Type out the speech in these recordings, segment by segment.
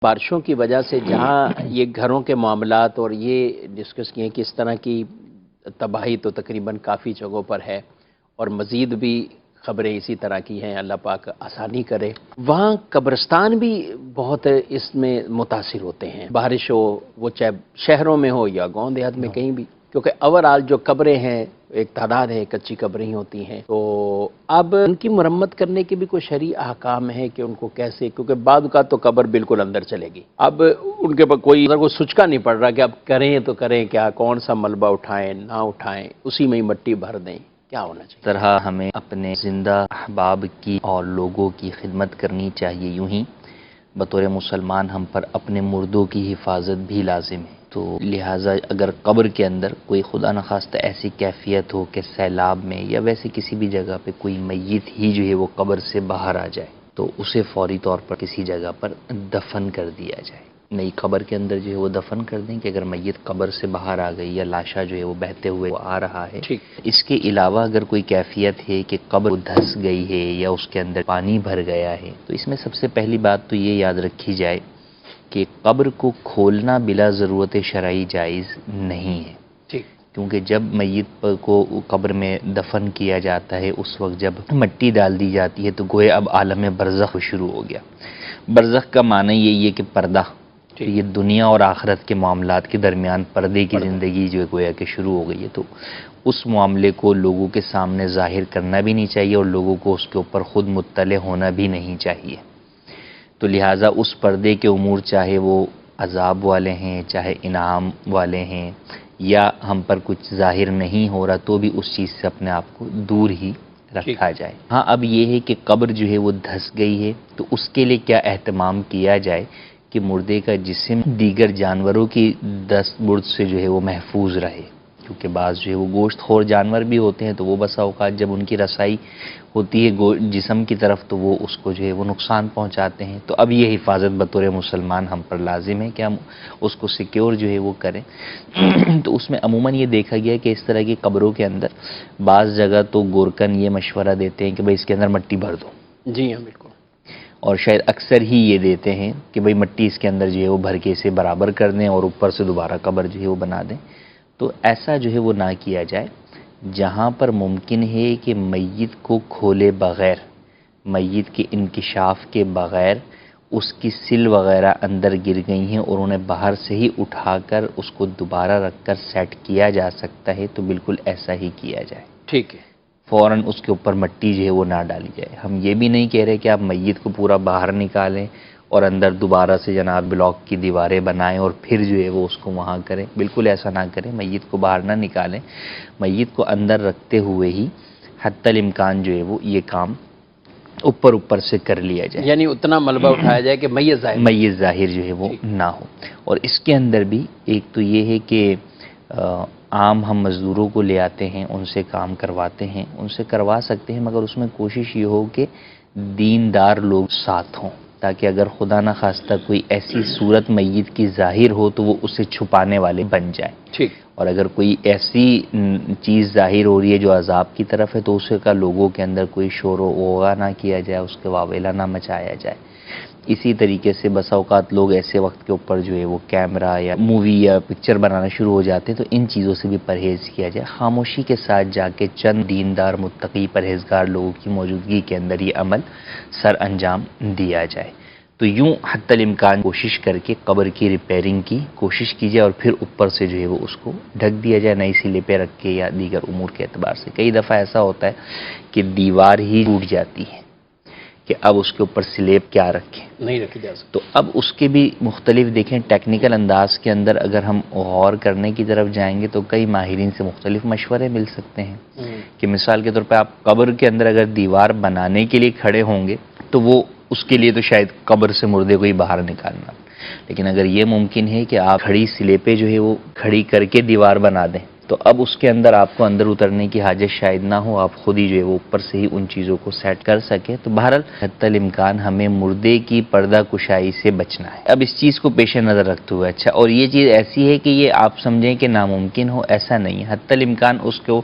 بارشوں کی وجہ سے جہاں یہ گھروں کے معاملات اور یہ ڈسکس کیے کہ اس طرح کی تباہی تو تقریباً کافی جگہوں پر ہے اور مزید بھی خبریں اسی طرح کی ہیں، اللہ پاک آسانی کرے۔ وہاں قبرستان بھی بہت اس میں متاثر ہوتے ہیں، بارش ہو وہ چاہے شہروں میں ہو یا گاؤں دیہات میں کہیں بھی، کیونکہ اوورآل جو قبریں ہیں ایک تعداد ہے، کچی قبریں ہی ہوتی ہیں، تو اب ان کی مرمت کرنے کے بھی کوئی شرعی احکام ہے کہ ان کو کیسے، کیونکہ بعد کا تو قبر بالکل اندر چلے گی، اب ان کے پاس کوئی سچکا نہیں پڑ رہا کہ اب کریں تو کریں کیا، کون سا ملبہ اٹھائیں نہ اٹھائیں، اسی میں ہی مٹی بھر دیں، کیا ہونا چاہیے؟ طرح ہمیں اپنے زندہ احباب کی اور لوگوں کی خدمت کرنی چاہیے، یوں ہی بطور مسلمان ہم پر اپنے مردوں کی حفاظت بھی لازم ہے۔ تو لہٰذا اگر قبر کے اندر کوئی خدا نخواستہ ایسی کیفیت ہو کہ سیلاب میں یا ویسے کسی بھی جگہ پہ کوئی میت ہی جو ہے وہ قبر سے باہر آ جائے تو اسے فوری طور پر کسی جگہ پر دفن کر دیا جائے، نئی قبر کے اندر جو ہے وہ دفن کر دیں کہ اگر میت قبر سے باہر آ گئی یا لاشا جو ہے وہ بہتے ہوئے وہ آ رہا ہے۔ اس کے علاوہ اگر کوئی کیفیت ہے کہ قبر دھس گئی ہے یا اس کے اندر پانی بھر گیا ہے تو اس میں سب سے پہلی بات تو یہ یاد رکھی جائے کہ قبر کو کھولنا بلا ضرورت شرعی جائز نہیں ہے، کیونکہ جب میت کو قبر میں دفن کیا جاتا ہے اس وقت جب مٹی ڈال دی جاتی ہے تو گویا اب عالم برزخ شروع ہو گیا۔ برزخ کا معنی یہی ہے کہ پردہ، تو یہ دنیا اور آخرت کے معاملات کے درمیان پردے کی زندگی جو ہے گویا کہ شروع ہو گئی ہے، تو اس معاملے کو لوگوں کے سامنے ظاہر کرنا بھی نہیں چاہیے اور لوگوں کو اس کے اوپر خود مطلع ہونا بھی نہیں چاہیے۔ تو لہٰذا اس پردے کے امور چاہے وہ عذاب والے ہیں چاہے انعام والے ہیں یا ہم پر کچھ ظاہر نہیں ہو رہا تو بھی اس چیز سے اپنے آپ کو دور ہی رکھا جائے۔ ہاں اب یہ ہے کہ قبر جو ہے وہ دھس گئی ہے تو اس کے لیے کیا اہتمام کیا جائے کہ مردے کا جسم دیگر جانوروں کی دست برد سے جو ہے وہ محفوظ رہے، کیونکہ بعض جو ہے وہ گوشت خور جانور بھی ہوتے ہیں تو وہ بسا اوقات جب ان کی رسائی ہوتی ہے جسم کی طرف تو وہ اس کو جو ہے وہ نقصان پہنچاتے ہیں، تو اب یہ حفاظت بطور مسلمان ہم پر لازم ہے کہ ہم اس کو سیکیور جو ہے وہ کریں۔ تو اس میں عموماً یہ دیکھا گیا کہ اس طرح کی قبروں کے اندر بعض جگہ تو گورکن یہ مشورہ دیتے ہیں کہ بھئی اس کے اندر مٹی بھر دو، جی ہاں بالکل، اور شاید اکثر ہی یہ دیتے ہیں کہ بھئی مٹی اس کے اندر جو ہے وہ بھر کے اسے برابر کر دیں اور اوپر سے دوبارہ قبر جو ہے وہ بنا دیں، تو ایسا جو ہے وہ نہ کیا جائے۔ جہاں پر ممکن ہے کہ میت کو کھولے بغیر، میت کے انکشاف کے بغیر اس کی سل وغیرہ اندر گر گئی ہیں اور انہیں باہر سے ہی اٹھا کر اس کو دوبارہ رکھ کر سیٹ کیا جا سکتا ہے تو بالکل ایسا ہی کیا جائے، ٹھیک ہے، فوراً اس کے اوپر مٹی جو ہے وہ نہ ڈالی جائے۔ ہم یہ بھی نہیں کہہ رہے کہ آپ میت کو پورا باہر نکالیں اور اندر دوبارہ سے جناب بلاک کی دیواریں بنائیں اور پھر جو ہے وہ اس کو وہاں کریں، بالکل ایسا نہ کریں، میت کو باہر نہ نکالیں، میت کو اندر رکھتے ہوئے ہی حتی الامکان جو ہے وہ یہ کام اوپر سے کر لیا جائے، یعنی اتنا ملبہ اٹھایا جائے کہ میت ظاہر جو ہے وہ نہ ہو۔ اور اس کے اندر بھی ایک تو یہ ہے کہ عام ہم مزدوروں کو لے آتے ہیں، ان سے کام کرواتے ہیں، ان سے کروا سکتے ہیں، مگر اس میں کوشش یہ ہو کہ دیندار لوگ ساتھ ہوں، تاکہ اگر خدا نہ خواستہ کوئی ایسی صورت میت کی ظاہر ہو تو وہ اسے چھپانے والے بن جائیں، اور اگر کوئی ایسی چیز ظاہر ہو رہی ہے جو عذاب کی طرف ہے تو اسے کا لوگوں کے اندر کوئی شور و غوغا نہ کیا جائے، اس کے واویلا نہ مچایا جائے۔ اسی طریقے سے بس اوقات لوگ ایسے وقت کے اوپر جو ہے وہ کیمرہ یا مووی یا پکچر بنانا شروع ہو جاتے ہیں تو ان چیزوں سے بھی پرہیز کیا جائے، خاموشی کے ساتھ جا کے چند دیندار متقی پرہیزگار لوگوں کی موجودگی کے اندر یہ عمل سر انجام دیا جائے۔ تو یوں حتی الامکان کوشش کر کے قبر کی ریپیرنگ کی کوشش کیجیے اور پھر اوپر سے جو ہے وہ اس کو ڈھک دیا جائے نئی سلے پہ رکھ کے یا دیگر امور کے اعتبار سے۔ کئی دفعہ ایسا ہوتا ہے کہ دیوار ہی ٹوٹ جاتی ہے کہ اب اس کے اوپر سلیب کیا رکھیں، نہیں رکھی جا سکتی، تو اب اس کے بھی مختلف دیکھیں ٹیکنیکل انداز کے اندر اگر ہم غور کرنے کی طرف جائیں گے تو کئی ماہرین سے مختلف مشورے مل سکتے ہیں کہ مثال کے طور پہ آپ قبر کے اندر اگر دیوار بنانے کے لیے کھڑے ہوں گے تو وہ اس کے لیے تو شاید قبر سے مردے کو ہی باہر نکالنا، لیکن اگر یہ ممکن ہے کہ آپ کھڑی سلیپیں جو ہے وہ کھڑی کر کے دیوار بنا دیں تو اب اس کے اندر آپ کو اندر اترنے کی حاجت شاید نہ ہو، آپ خود ہی جو ہے وہ اوپر سے ہی ان چیزوں کو سیٹ کر سکیں۔ تو بہرحال حتی الامکان ہمیں مردے کی پردہ کشائی سے بچنا ہے۔ اب اس چیز کو پیش نظر رکھتے ہوئے اچھا، اور یہ چیز ایسی ہے کہ یہ آپ سمجھیں کہ ناممکن ہو، ایسا نہیں ہے، حتی الامکان اس کو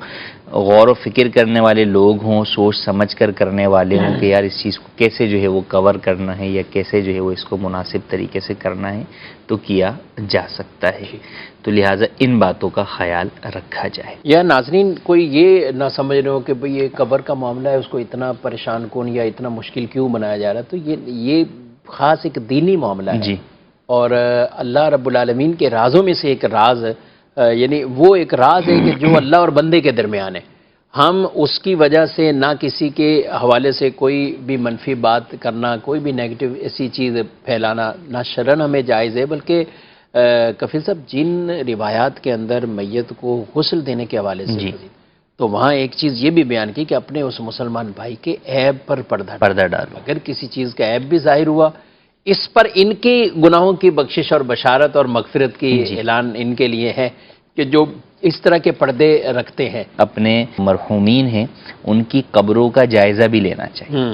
غور و فکر کرنے والے لوگ ہوں، سوچ سمجھ کر کرنے والے ہوں کہ یار اس چیز کو کیسے جو ہے وہ کور کرنا ہے یا کیسے جو ہے وہ اس کو مناسب طریقے سے کرنا ہے تو کیا جا سکتا ہے. تو لہٰذا ان باتوں کا خیال رکھا جائے. یا ناظرین کوئی یہ نہ سمجھ رہے ہو کہ بھئی یہ قبر کا معاملہ ہے، اس کو اتنا پریشان کون یا اتنا مشکل کیوں بنایا جا رہا ہے، تو یہ خاص ایک دینی معاملہ ہے. جی. اور اللہ رب العالمین کے رازوں میں سے ایک راز یعنی وہ ایک راز ہے کہ جو اللہ اور بندے کے درمیان ہے. ہم اس کی وجہ سے نہ کسی کے حوالے سے کوئی بھی منفی بات کرنا، کوئی بھی نیگیٹو ایسی چیز پھیلانا نہ شرعاً ہمیں جائز ہے، بلکہ کفیل صاحب جن روایات کے اندر میت کو غسل دینے کے حوالے سے جی. تو وہاں ایک چیز یہ بھی بیان کی کہ اپنے اس مسلمان بھائی کے عیب پر پردہ ڈالو. اگر کسی چیز کا عیب بھی ظاہر ہوا، اس پر ان کے گناہوں کی بخشش اور بشارت اور مغفرت کی اعلان ان کے لیے ہے کہ جو اس طرح کے پردے رکھتے ہیں. اپنے مرحومین ہیں ان کی قبروں کا جائزہ بھی لینا چاہیے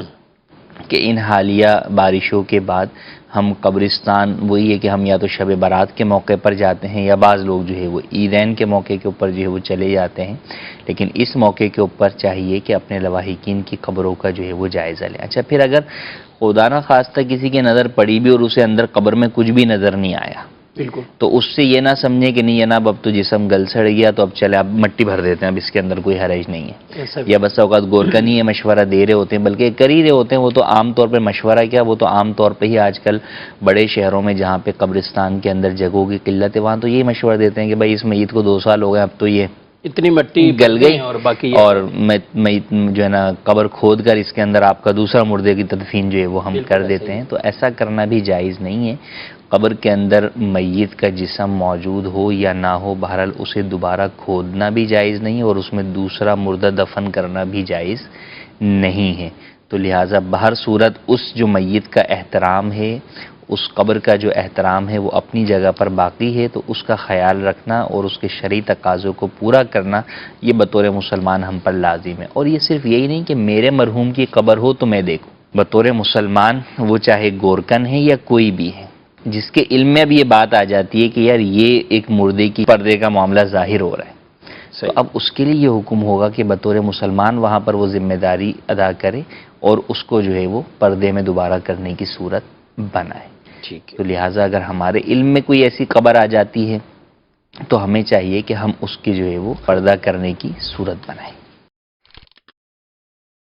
کہ ان حالیہ بارشوں کے بعد ہم قبرستان، وہی ہے کہ ہم یا تو شب برات کے موقع پر جاتے ہیں یا بعض لوگ جو ہے وہ عیدین کے موقع کے اوپر جو ہے وہ چلے جاتے ہیں، لیکن اس موقع کے اوپر چاہیے کہ اپنے لواحقین کی قبروں کا جو ہے وہ جائزہ لیں. اچھا پھر اگر خدا نہ خواستہ کسی کی نظر پڑی بھی اور اسے اندر قبر میں کچھ بھی نظر نہیں آیا، بالکل، تو اس سے یہ نہ سمجھے کہ نہیں جناب اب تو جسم گل سڑ گیا تو اب چلے اب مٹی بھر دیتے ہیں، اب اس کے اندر کوئی حرج نہیں ہے. یا بس اوقات گورکنی ہے مشورہ دے رہے ہوتے ہیں، بلکہ کر ہی رہے ہوتے ہیں. وہ تو عام طور پہ مشورہ کیا، وہ تو عام طور پہ ہی آج کل بڑے شہروں میں جہاں پہ قبرستان کے اندر جگہوں کی قلت ہے وہاں تو یہی مشورہ دیتے ہیں کہ بھائی اس میت کو 2 سال ہو گئے، اب تو یہ اتنی مٹی گل گئی اور باقی اور میت جو ہے نا قبر کھود کر اس کے اندر آپ کا دوسرا مردے کی تدفین جو ہے وہ ہم کر دیتے ہیں. تو ایسا کرنا بھی جائز نہیں ہے. قبر کے اندر میت کا جسم موجود ہو یا نہ ہو، بہرحال اسے دوبارہ کھودنا بھی جائز نہیں اور اس میں دوسرا مردہ دفن کرنا بھی جائز نہیں ہے. تو لہٰذا بہر صورت اس جو میت کا احترام ہے، اس قبر کا جو احترام ہے وہ اپنی جگہ پر باقی ہے، تو اس کا خیال رکھنا اور اس کے شرعی تقاضوں کو پورا کرنا یہ بطور مسلمان ہم پر لازم ہے. اور یہ صرف یہی نہیں کہ میرے مرحوم کی قبر ہو تو میں دیکھوں. بطور مسلمان وہ چاہے گورکن ہے یا کوئی بھی ہے جس کے علم میں اب یہ بات آ جاتی ہے کہ یار یہ ایک مردے کی پردے کا معاملہ ظاہر ہو رہا ہے، تو اب اس کے لیے یہ حکم ہوگا کہ بطور مسلمان وہاں پر وہ ذمہ داری ادا کرے اور اس کو جو ہے وہ پردے میں دوبارہ کرنے کی صورت بنائے. تو لہٰذا اگر ہمارے علم میں کوئی ایسی قبر آ جاتی ہے تو ہمیں چاہیے کہ ہم اس کی جو ہے وہ پردہ کرنے کی صورت بنائیں.